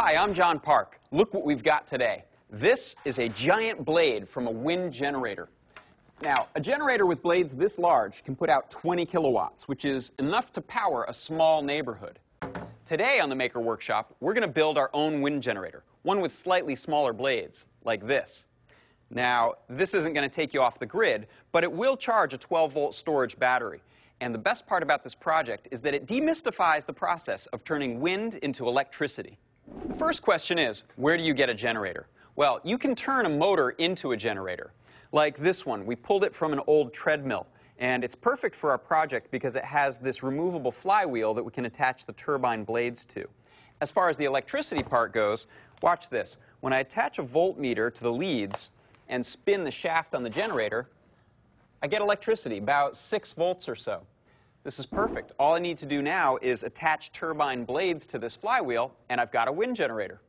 Hi, I'm John Park. Look what we've got today. This is a giant blade from a wind generator. Now, a generator with blades this large can put out 20 kilowatts, which is enough to power a small neighborhood. Today on the Maker Workshop, we're going to build our own wind generator, one with slightly smaller blades, like this. Now, this isn't going to take you off the grid, but it will charge a 12-volt storage battery. And the best part about this project is that it demystifies the process of turning wind into electricity. The first question is, where do you get a generator? Well, you can turn a motor into a generator. Like this one, we pulled it from an old treadmill. And it's perfect for our project because it has this removable flywheel that we can attach the turbine blades to. As far as the electricity part goes, watch this. When I attach a voltmeter to the leads and spin the shaft on the generator, I get electricity, about 6 volts or so. This is perfect. All I need to do now is attach turbine blades to this flywheel, and I've got a wind generator.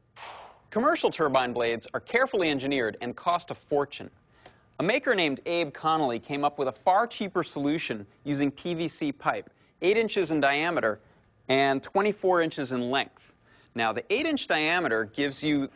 Commercial turbine blades are carefully engineered and cost a fortune. A maker named Abe Connolly came up with a far cheaper solution using PVC pipe, 8 inches in diameter and 24 inches in length. Now, the 8-inch diameter gives you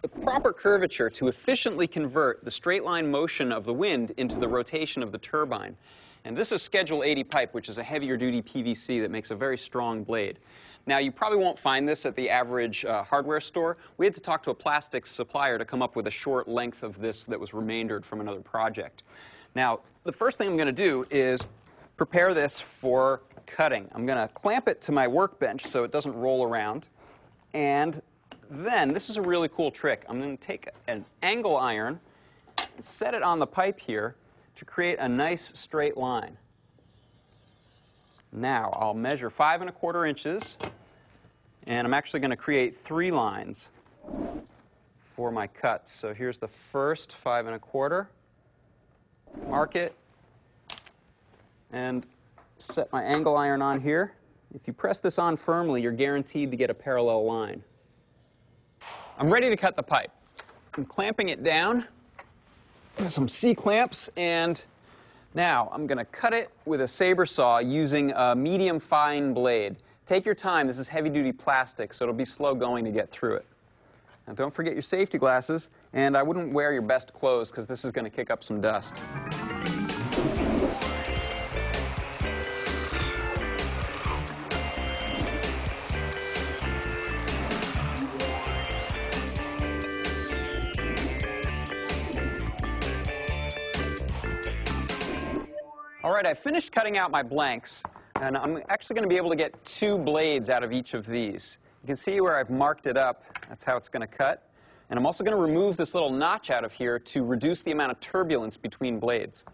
the proper curvature to efficiently convert the straight line motion of the wind into the rotation of the turbine. And this is Schedule 80 pipe, which is a heavier duty PVC that makes a very strong blade. Now, you probably won't find this at the average hardware store. We had to talk to a plastics supplier to come up with a short length of this that was remaindered from another project. Now, the first thing I'm going to do is prepare this for cutting. I'm going to clamp it to my workbench so it doesn't roll around. And then, this is a really cool trick. I'm going to take an angle iron and set it on the pipe here to create a nice straight line. Now, I'll measure 5 1/4 inches, and I'm actually going to create 3 lines for my cuts. So here's the first 5 1/4. Mark it, and set my angle iron on here. If you press this on firmly, you're guaranteed to get a parallel line. I'm ready to cut the pipe. I'm clamping it down with some C-clamps, and now I'm going to cut it with a saber saw using a medium fine blade. Take your time. This is heavy-duty plastic, so it'll be slow going to get through it. Now, don't forget your safety glasses, and I wouldn't wear your best clothes because this is going to kick up some dust. All right, I finished cutting out my blanks, and I'm actually going to be able to get 2 blades out of each of these. You can see where I've marked it up. That's how it's going to cut. And I'm also going to remove this little notch out of here to reduce the amount of turbulence between blades.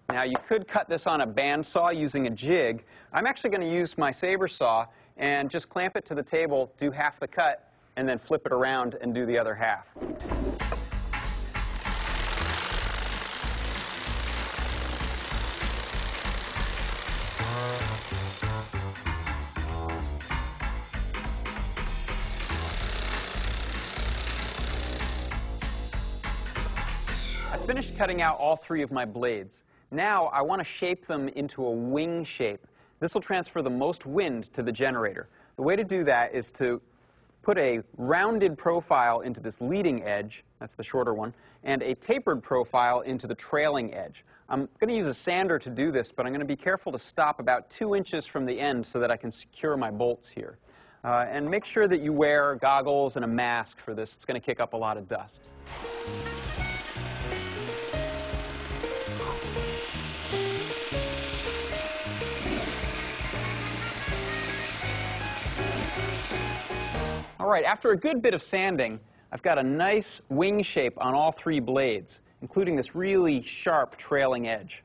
Now, you could cut this on a bandsaw using a jig. I'm actually going to use my saber saw and just clamp it to the table, do half the cut, and then flip it around and do the other half. I finished cutting out all 3 of my blades. Now I want to shape them into a wing shape. This will transfer the most wind to the generator. The way to do that is to put a rounded profile into this leading edge, that's the shorter one, and a tapered profile into the trailing edge. I'm going to use a sander to do this, but I'm going to be careful to stop about 2 inches from the end so that I can secure my bolts here. And make sure that you wear goggles and a mask for this. It's going to kick up a lot of dust. All right, after a good bit of sanding, I've got a nice wing shape on all 3 blades, including this really sharp trailing edge.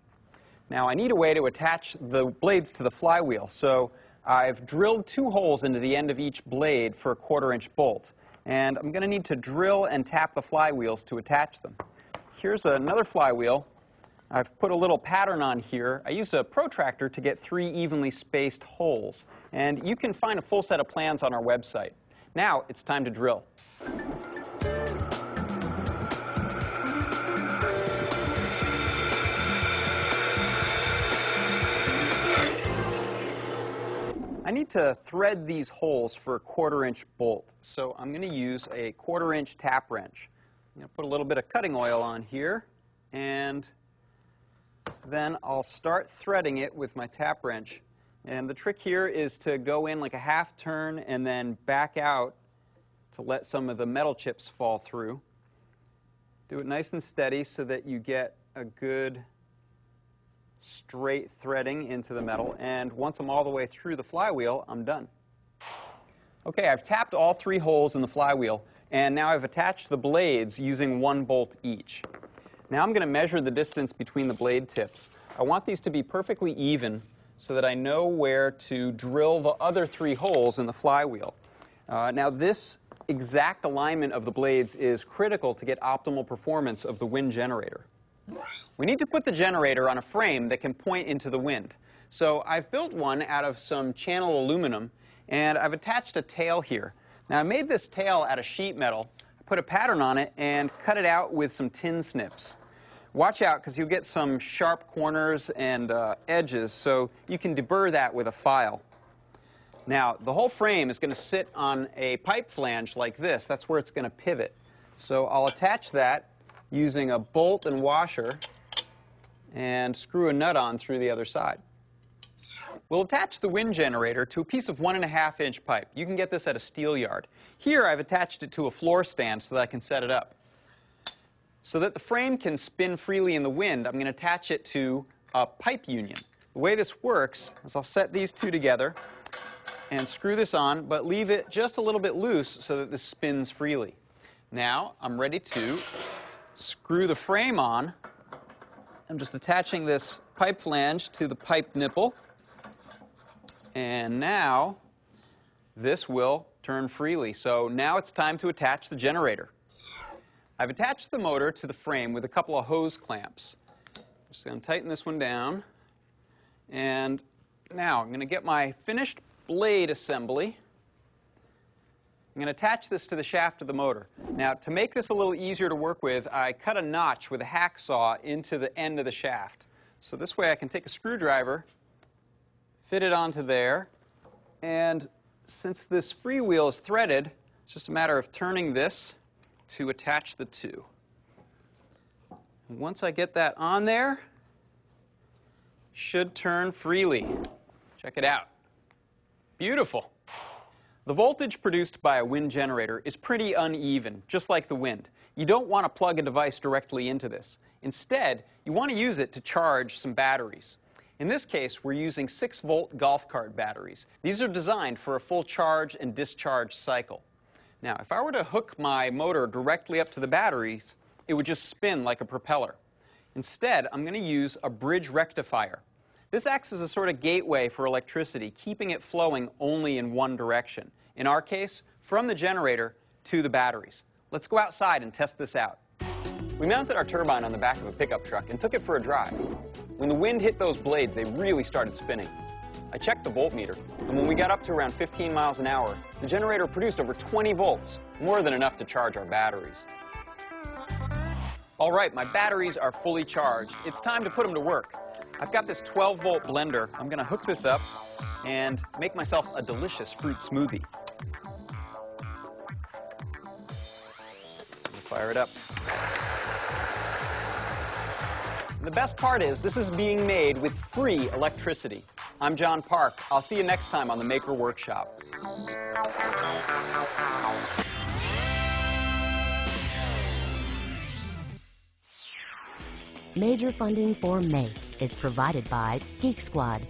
Now, I need a way to attach the blades to the flywheel, so I've drilled 2 holes into the end of each blade for a 1/4 inch bolt, and I'm going to need to drill and tap the flywheels to attach them. Here's another flywheel. I've put a little pattern on here. I used a protractor to get 3 evenly spaced holes, and you can find a full set of plans on our website. Now it's time to drill. I need to thread these holes for a 1/4-inch bolt, so I'm going to use a 1/4-inch tap wrench. I'm going to put a little bit of cutting oil on here, and then I'll start threading it with my tap wrench. And the trick here is to go in like a half turn and then back out to let some of the metal chips fall through. Do it nice and steady so that you get a good straight threading into the metal. And once I'm all the way through the flywheel, I'm done. Okay, I've tapped all 3 holes in the flywheel, and now I've attached the blades using 1 bolt each. Now I'm going to measure the distance between the blade tips. I want these to be perfectly even so that I know where to drill the other 3 holes in the flywheel. Now this exact alignment of the blades is critical to get optimal performance of the wind generator. We need to put the generator on a frame that can point into the wind. So I've built one out of some channel aluminum, and I've attached a tail here. Now I made this tail out of sheet metal, put a pattern on it, and cut it out with some tin snips. Watch out, because you'll get some sharp corners and edges, so you can deburr that with a file. Now, the whole frame is going to sit on a pipe flange like this. That's where it's going to pivot. So I'll attach that using a bolt and washer and screw a nut on through the other side. We'll attach the wind generator to a piece of 1.5-inch pipe. You can get this at a steel yard. Here I've attached it to a floor stand so that I can set it up. So that the frame can spin freely in the wind, I'm going to attach it to a pipe union. The way this works is I'll set these 2 together and screw this on, but leave it just a little bit loose so that this spins freely. Now I'm ready to screw the frame on. I'm just attaching this pipe flange to the pipe nipple, and now this will turn freely. So now it's time to attach the generator. I've attached the motor to the frame with a couple of hose clamps. Just going to tighten this one down, and now I'm going to get my finished blade assembly. I'm going to attach this to the shaft of the motor. Now, to make this a little easier to work with, I cut a notch with a hacksaw into the end of the shaft. So this way I can take a screwdriver, fit it onto there, and since this freewheel is threaded, it's just a matter of turning this to attach the 2. And once I get that on there, it should turn freely. Check it out. Beautiful. The voltage produced by a wind generator is pretty uneven, just like the wind. You don't want to plug a device directly into this. Instead, you want to use it to charge some batteries. In this case, we're using 6-volt golf cart batteries. These are designed for a full charge and discharge cycle. Now, if I were to hook my motor directly up to the batteries, it would just spin like a propeller. Instead, I'm going to use a bridge rectifier. This acts as a sort of gateway for electricity, keeping it flowing only in one direction. In our case, from the generator to the batteries. Let's go outside and test this out. We mounted our turbine on the back of a pickup truck and took it for a drive. When the wind hit those blades, they really started spinning. I checked the voltmeter, and when we got up to around 15 miles an hour, the generator produced over 20 volts, more than enough to charge our batteries. All right, my batteries are fully charged. It's time to put them to work. I've got this 12-volt blender. I'm going to hook this up and make myself a delicious fruit smoothie. Fire it up. The best part is this is being made with free electricity. I'm John Park. I'll see you next time on the Maker Workshop. Major funding for MAKE is provided by Geek Squad,